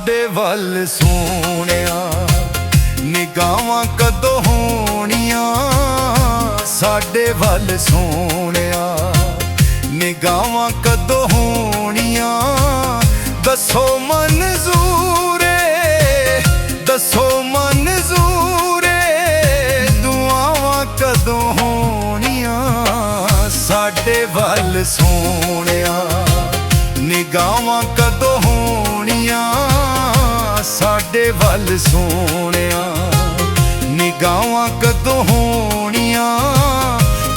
ਸਾਡੇ ਵੱਲ ਸੋਹਣਿਆ, ਨਿਗਾਹਾਂ ਕਦੋਂ ਹੋਣੀਆਂ ਸਾਡੇ ਵੱਲ ਸੋਹਣਿਆ, ਨਿਗਾਹਾਂ ਕਦੋਂ ਹੋਣੀਆਂ। ਦੱਸੋ ਮਨਜ਼ੂਰ ਏ, ਦੱਸੋ ਮਨਜ਼ੂਰ ਏ, ਦੁਆਵਾਂ ਕਦੋਂ ਹੋਣੀਆਂ ਸਾਡੇ ਵੱਲ ਸੋਹਣਿਆ, ਨਿਗਾਹਾਂ ਕਦੋਂ ਹੋਣੀਆਂ ਸਾਡੇ ਵੱਲ ਸੋਹਣਿਆ, ਨਿਗਾਹਾਂ ਕਦੋਂ ਹੋਣੀਆਂ।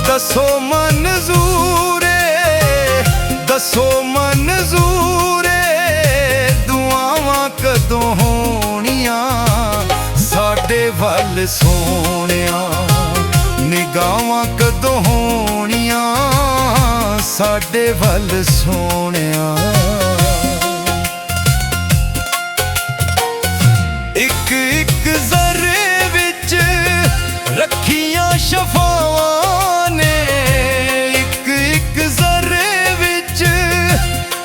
ਦੱਸੋ ਮਨਜ਼ੂਰ ਏ, ਦੱਸੋ ਮਨਜ਼ੂਰ ਏ, ਦੁਆਵਾਂ ਕਦੋਂ ਹੋਣੀਆਂ ਸਾਡੇ ਵੱਲ ਸੋਹਣਿਆ, ਨਿਗਾਹਾਂ ਕਦੋਂ ਹੋਣੀਆਂ ਸਾਡੇ ਵੱਲ ਸੋਹਣਿਆ। ਇੱਕ ਇੱਕ ਜ਼ਰੇ ਵਿੱਚ ਰੱਖੀਆਂ ਸ਼ਫਾਵਾਂ ਨੇ, ਇੱਕ ਇੱਕ ਜ਼ਰੇ ਵਿੱਚ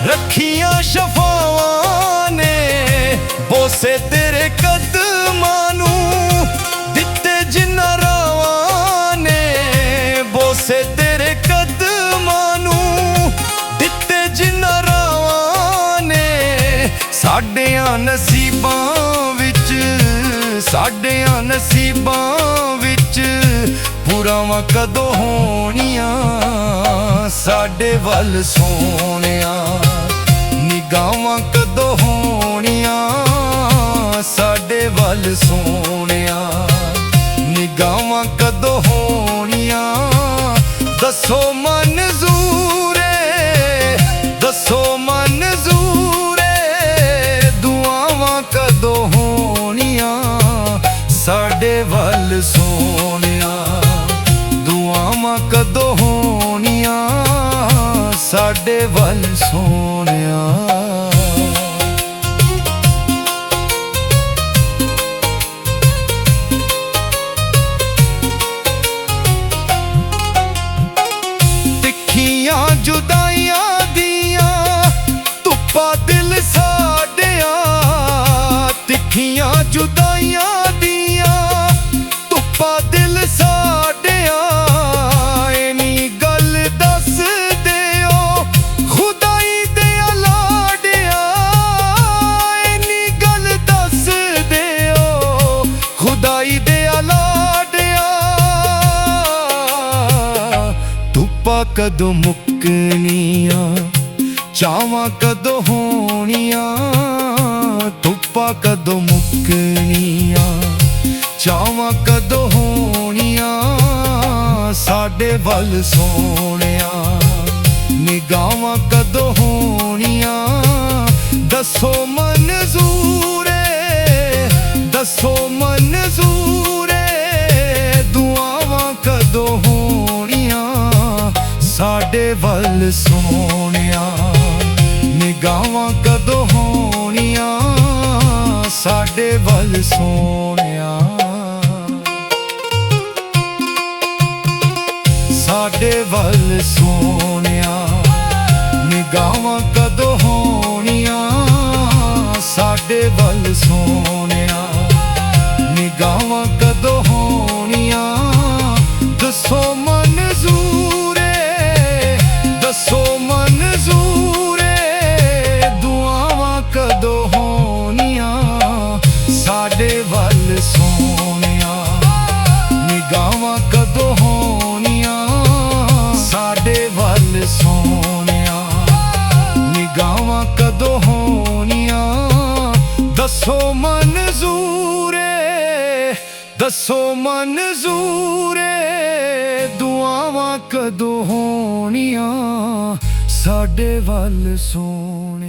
ਰੱਖੀਆਂ ਸ਼ਫਾਵਾਂ ਨੇ, ਬੋਸੇ ਤੇਰੇ ਕਦਮਾਂ ਨੂੰ ਦਿੱਤੇ ਜਿਨ੍ਹਾਂ ਰਾਵਾਂ ਨੇ, ਬੋਸੇ ਤੇਰੇ ਕਦਮਾਂ ਨੂੰ ਦਿੱਤੇ ਜਿਨ੍ਹਾਂ ਰਾਵਾਂ ਨੇ। ਸਾਡਿਆਂ ਨਸੀਬਾਂ ਵਿੱਚ, ਸਾਡਿਆਂ ਨਸੀਬਾਂ ਵਿੱਚ ਪੁਰਾਵਾਂ ਕਦੋਂ ਹੋਣੀਆਂ ਸਾਡੇ ਵੱਲ ਸੋਹਣਿਆ, ਨਿਗਾਹਾਂ ਕਦੋਂ ਹੋਣੀਆਂ ਸਾਡੇ ਵੱਲ ਸੋਹਣਿਆ, ਨਿਗਾਹਾਂ ਕਦੋਂ ਹੋਣੀਆਂ। ਦੱਸੋ ਮਨਜ਼ੂਰ ਏ, ਦੱਸੋ ਮਨਜ਼ੂਰ ਏ, ਦੁਆਵਾਂ ਕਦੋਂ ਹੋਣੀਆਂ ਸਾਡੇ ਵੱਲ ਸੋਹਣਿਆ, ਦੁਆਵਾਂ ਕਦੋਂ ਹੋਣੀਆਂ ਸਾਡੇ ਵੱਲ ਸੋਹਣਿਆ। ਤਿੱਖੀਆਂ ਜੁਦਾਈਆਂ ਦੀਆਂ ਧੁੱਪਾਂ ਦਿਲ ਸਾਡਿਆਂ, ਤਿੱਖੀਆਂ ਜੁਦਾਈਆਂ ਦੀਆਂ ਧੁੱਪਾਂ ਦਿਲ ਸਾਡਿਆਂ। ਐਨੀ ਗੱਲ ਦੱਸ ਦਿਓ ਖੁਦਾਈ ਦੇ ਲਾਡਿਆਂ, ਐਨੀ ਗੱਲ ਦੱਸ ਦਿਓ ਖੁਦਾਈ ਦੇ ਲਾਡਿਆਂ। ਧੁੱਪਾਂ ਕਦੋਂ ਮੁੱਕਣੀਆਂ, ਚਾਵਾਂ ਕਦੋਂ ਹੋਣੀਆਂ, ਧੁੱਪਾਂ ਕਦੋਂ ਮੁੱਕਣੀਆਂ, ਚਾਵਾਂ ਕਦੋਂ ਹੋਣੀਆਂ ਸਾਡੇ ਵੱਲ ਸੋਹਣਿਆ, ਨਿਗਾਹਾਂ ਕਦੋਂ ਹੋਣੀਆਂ। ਦੱਸੋ ਮਨਜ਼ੂਰ ਏ, ਦੱਸੋ ਮਨਜ਼ੂਰ ਏ, ਦੁਆਵਾਂ ਕਦੋਂ ਹੋਣੀਆਂ ਸਾਡੇ ਵੱਲ ਸੋਹਣਿਆ, ਨਿਗਾਹਾਂ ਕਦੋਂ ਹੋਣੀਆਂ ਸਾਡੇ ਵੱਲ ਸੋਹਣਿਆ। ਸਾਡੇ ਵੱਲ ਸੋਹਣਿਆ, ਨਿਗਾਹਾਂ ਕਦੋਂ ਹੋਣੀਆਂ ਸਾਡੇ ਵੱਲ ਸੋਹਣਿਆ, ਨਿਗਾਹਾਂ ਕਦੋਂ ਹੋਣੀਆਂ। ਦੱਸੋ ਮਨਜ਼ੂਰ ਏ, ਦੱਸੋ ਮਨਜ਼ੂਰ ਏ, ਦੁਆਵਾਂ ਕਦੋਂ ਹੋਣੀਆਂ ਸਾਡੇ ਵੱਲ ਸੋਹਣਿਆ, ਨਿਗਾਹਾਂ ਕਦੋਂ ਹੋਣੀਆਂ ਸਾਡੇ ਵੱਲ ਸੋਹਣਿਆ, ਨਿਗਾਹਾਂ ਕਦੋਂ ਹੋਣੀਆਂ। ਦੱਸੋ ਮਨਜ਼ੂਰ ਏ, ਦੱਸੋ ਮਨਜ਼ੂਰ ਏ, ਦੁਆਵਾਂ ਕਦੋਂ ਹੋਣੀਆਂ ਸਾਡੇ ਵੱਲ ਸੋਹਣਿਆ।